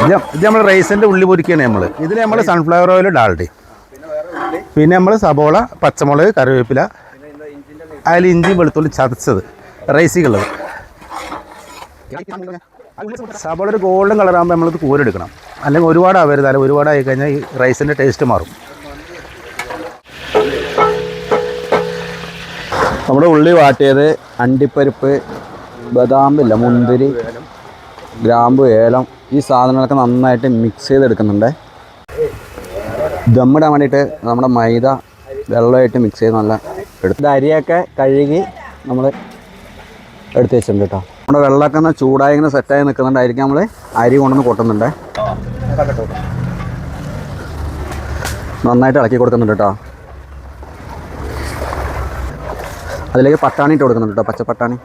ഇത് നമ്മൾ റൈസിൻ്റെ ഉള്ളി പൊരിക്കുകയാണ് നമ്മൾ. ഇതിൽ നമ്മൾ സൺഫ്ലവർ ഓയിൽ ഡാൽഡി, പിന്നെ നമ്മൾ സബോള, പച്ചമുളക്, കറിവേപ്പില, അതിൽ ഇഞ്ചി വെളുത്തുള്ളി ചതച്ചത്, റൈസിക്കുള്ളത്. സബോള ഒരു ഗോൾഡൻ കളറാകുമ്പോൾ നമ്മളിത് കോരെടുക്കണം, അല്ലെങ്കിൽ ഒരുപാട് ആവരുത്. അല്ലെങ്കിൽ ഒരുപാടായി കഴിഞ്ഞാൽ ഈ റൈസിൻ്റെ ടേസ്റ്റ് മാറും. നമ്മുടെ ഉള്ളി വാട്ടിയത് അണ്ടിപ്പരിപ്പ്, ബദാമില്ല, മുന്തിരി, ഗ്രാമ്പു, ഏലം, ഈ സാധനങ്ങളൊക്കെ നന്നായിട്ട് മിക്സ് ചെയ്തെടുക്കുന്നുണ്ട്. ദമ്മിടാൻ വേണ്ടിയിട്ട് നമ്മുടെ മൈദ വെള്ളമായിട്ട് മിക്സ് ചെയ്ത് നല്ല എടുത്ത് അരിയൊക്കെ കഴുകി നമ്മൾ എടുത്ത് വെച്ചിട്ടുണ്ട് കേട്ടോ. നമ്മുടെ വെള്ളമൊക്കെ ഒന്ന് ചൂടായി ഇങ്ങനെ സെറ്റായി നിൽക്കുന്നുണ്ടായിരിക്കും. നമ്മൾ അരി കൊണ്ടുവന്ന് കൊട്ടുന്നുണ്ട്, നന്നായിട്ട് ഇളക്കി കൊടുക്കുന്നുണ്ട് കേട്ടോ. അതിലേക്ക് പട്ടാണി ഇട്ട് കൊടുക്കുന്നുണ്ട് കേട്ടോ, പച്ചപ്പട്ടാണി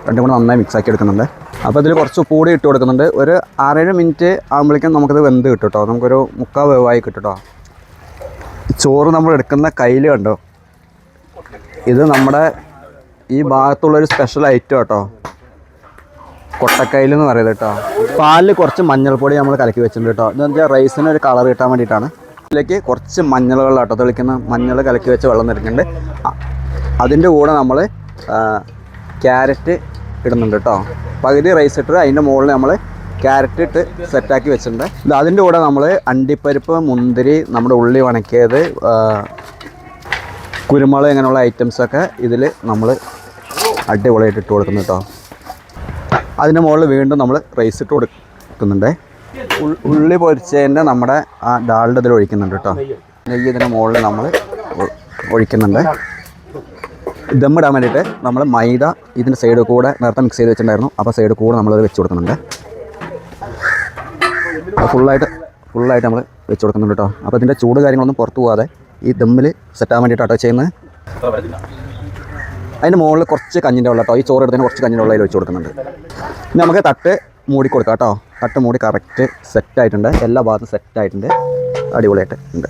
രണ്ടും കൂടെ നന്നായി മിക്സാക്കി എടുക്കുന്നുണ്ട്. അപ്പോൾ ഇതിൽ കുറച്ച് ഉപ്പുകൂടി ഇട്ട് കൊടുക്കുന്നുണ്ട്. ഒരു 6-7 മിനിറ്റ് ആകുമ്പോഴേക്കും നമുക്കിത് വെന്ത് കിട്ടും കേട്ടോ. നമുക്കൊരു 3/4 വേവായി കിട്ടും കേട്ടോ. ചോറ് നമ്മൾ എടുക്കുന്ന കയ്യിൽ കണ്ടോ, ഇത് നമ്മുടെ ഈ ഭാഗത്തുള്ളൊരു സ്പെഷ്യൽ ഐറ്റം കേട്ടോ, കൊട്ടക്കയിൽ എന്ന് പറയുന്നത് കേട്ടോ. പാലിൽ കുറച്ച് മഞ്ഞൾപ്പൊടി നമ്മൾ കലക്കി വെച്ചിട്ടുണ്ട് കേട്ടോ. ഇതെന്ന് വെച്ചാൽ റൈസിന് ഒരു കളർ കിട്ടാൻ വേണ്ടിയിട്ടാണ്. ഇതിലേക്ക് കുറച്ച് മഞ്ഞൾ വെള്ളം കേട്ടോ, തെളിക്കുന്ന മഞ്ഞൾ കലക്കി വെച്ച് വെള്ളം നിറയ്ക്കുന്നുണ്ട്. അതിൻ്റെ കൂടെ നമ്മൾ ക്യാരറ്റ് ഇടുന്നുണ്ട് കേട്ടോ. പകുതി റൈസ് ഇട്ട് അതിൻ്റെ മുകളിൽ നമ്മൾ ക്യാരറ്റ് ഇട്ട് സെറ്റാക്കി വെച്ചിട്ടുണ്ട്. അതിൻ്റെ കൂടെ നമ്മൾ അണ്ടിപ്പരിപ്പ്, മുന്തിരി, നമ്മുടെ ഉള്ളി വണക്കിയത്, കുരുമുളക്, ഇങ്ങനെയുള്ള ഐറ്റംസൊക്കെ ഇതിൽ നമ്മൾ അടിപൊളിയായിട്ട് ഇട്ട് കൊടുക്കുന്നു കേട്ടോ. അതിൻ്റെ മുകളിൽ വീണ്ടും നമ്മൾ റൈസ് ഇട്ട് കൊടുക്കുന്നുണ്ട്. ഉള്ളി പൊരിച്ചതിൻ്റെ നമ്മുടെ ആ ഡാൽഡ ഇതിൽ ഒഴിക്കുന്നുണ്ട് കേട്ടോ. നെയ്യ് ഇതിൻ്റെ മുകളിൽ നമ്മൾ ഒഴിക്കുന്നുണ്ട്. ദമ്മിടാൻ വേണ്ടിയിട്ട് നമ്മൾ മൈദ ഇതിൻ്റെ സൈഡ് കൂടെ നേരത്തെ മിക്സ് ചെയ്ത് വെച്ചിട്ടുണ്ടായിരുന്നു. അപ്പോൾ സൈഡ് കൂടെ നമ്മളത് വെച്ച് കൊടുക്കുന്നുണ്ട്. ഫുള്ളായിട്ട് നമ്മൾ വെച്ച് കൊടുക്കുന്നുണ്ട് കേട്ടോ. അപ്പോൾ ഇതിൻ്റെ ചൂട് കാര്യങ്ങളൊന്നും പുറത്തു പോകാതെ ഈ ദമ്മിൽ സെറ്റാൻ വേണ്ടിയിട്ടാട്ടോ ചെയ്യുന്നത്. അതിൻ്റെ മുകളിൽ കുറച്ച് കഞ്ഞിൻ്റെ വെള്ളം കേട്ടോ, ഈ ചോറ് എടുത്തതിന് കുറച്ച് കഞ്ഞിൻ്റെ വെള്ളം അതിൽ വെച്ച് കൊടുക്കുന്നുണ്ട്. ഇനി നമുക്ക് തട്ട് മൂടി കൊടുക്കാം കേട്ടോ. തട്ട് മൂടി കറക്റ്റ് സെറ്റായിട്ടുണ്ട്, എല്ലാ ഭാഗത്തും സെറ്റായിട്ടുണ്ട്, അടിപൊളിയായിട്ട് ഉണ്ട്.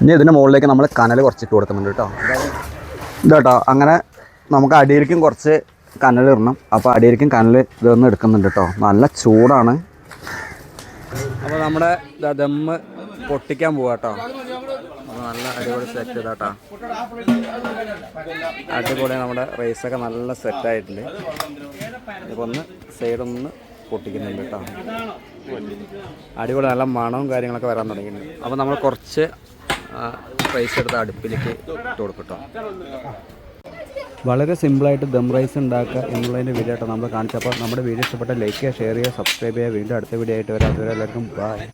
ഇനി ഇതിൻ്റെ മുകളിലേക്ക് നമ്മൾ കനൽ കുറച്ചിട്ട് കൊടുക്കുന്നുണ്ട് കേട്ടോ. ഇതാട്ടോ, അങ്ങനെ നമുക്ക് അടിയിലേക്കും കുറച്ച് കനൽ ഇടണം. അപ്പോൾ അടിയിലേക്കും കനൽ ഇതൊന്നും എടുക്കുന്നുണ്ട് കേട്ടോ. നല്ല ചൂടാണ്. അപ്പോൾ നമ്മുടെ ദമ്മ് പൊട്ടിക്കാൻ പോവാ കേട്ടോ. അപ്പോൾ നല്ല അടിപൊളി സെറ്റ് ഇതാട്ടോ, അടിപൊളി. നമ്മുടെ റൈസൊക്കെ നല്ല സെറ്റായിട്ടുണ്ട്. ഇപ്പോൾ ഒന്ന് സൈഡൊന്ന് പൊട്ടിക്കുന്നുണ്ട് കേട്ടോ. അടിപൊളി, നല്ല മണവും കാര്യങ്ങളൊക്കെ വരാൻ തുടങ്ങിയിട്ടുണ്ട്. അപ്പോൾ നമ്മൾ കുറച്ച് റൈസ് എടുത്ത് അടുപ്പിലേക്ക് ഇട്ട് കൊടുക്കും കേട്ടോ. വളരെ സിമ്പിളായിട്ട് ദം റൈസ് ഉണ്ടാക്കുക എന്നുള്ളതിൻ്റെ വീഡിയോ ആയിട്ട് നമ്മൾ കാണിച്ചപ്പോൾ നമ്മുടെ വീഡിയോ ഇഷ്ടപ്പെട്ട ലൈക്ക് ചെയ്യുക, ഷെയർ ചെയ്യുക, സബ്സ്ക്രൈബ് ചെയ്യുക. വീണ്ടും അടുത്ത വീഡിയോ ആയിട്ട് വരാം. അതുവരെ എല്ലാവർക്കും ബൈ.